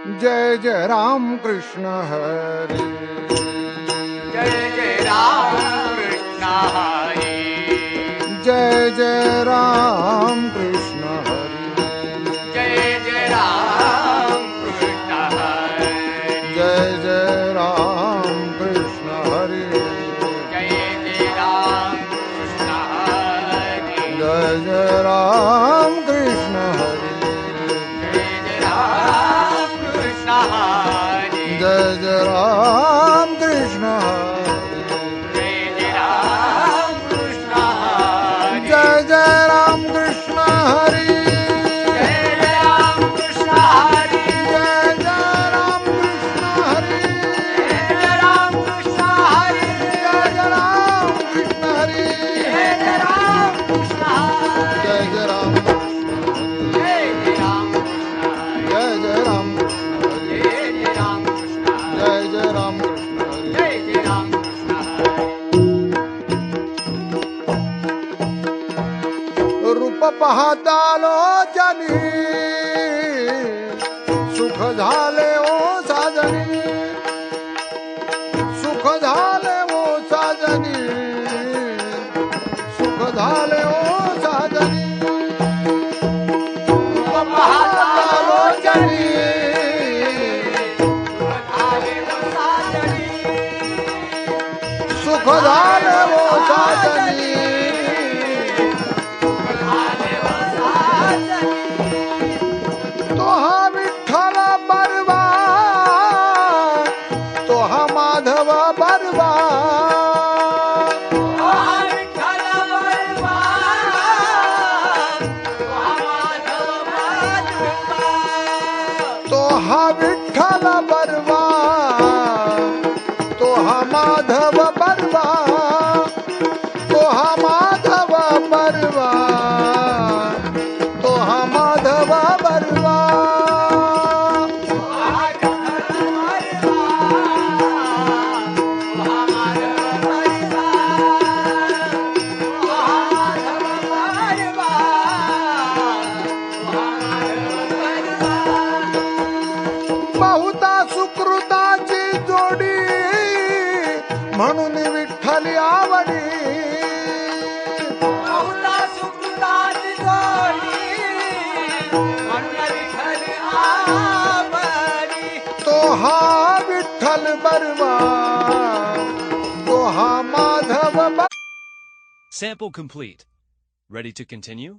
जय जय राम कृष्ण हरी। जय जय राम कृष्ण हरी। जय जय राम कृष्ण हरी। जय जय राम कृष्ण हरी। जय जय राम कृष्ण हरी। जय जय राम कृष्ण हरी। जय जय राम कृष्ण हरी। जय जय राम कृष्ण हरी। जय जय राम कृष्ण हरी। जय जय राम कृष्ण हरी। जय जय राम कृष्ण हरी। जय जय राम कृष्ण हरी। जय जय राम कृष्ण हरी। जय जय राम कृष्ण हरी। जय जय राम कृष्ण हरी। जय जय राम कृष्ण हरी। जय जय राम कृष्ण हरी। जय जय राम कृष्ण जय हरी। जय राम कृष्ण हरी। जय जय राम कृष्ण हरी। जय जय राम कृष्ण हरी। जय जय राम कृष्ण हरी. रूप पाहता लोचनी सुख झाले ओ साजनी। सुख झाले ओ साजनी। सुख झाले ओ साजनी। रूप पाहता लोचनी सुख झाले ओ साजनी। तो हा विठ्ठल बरवा तो हा माधव बरवा। तो हा विठ्ठल बरवा तो हा माधव बरवा। तो हा माधव बरवा तो हा माधव बरवा। बहुता सुकृताची जोडी म्हणून विठ्ठल आवडी। तो हा विठ्ठल बरवा तो हा माधव बरवा. Sample complete. Ready to continue?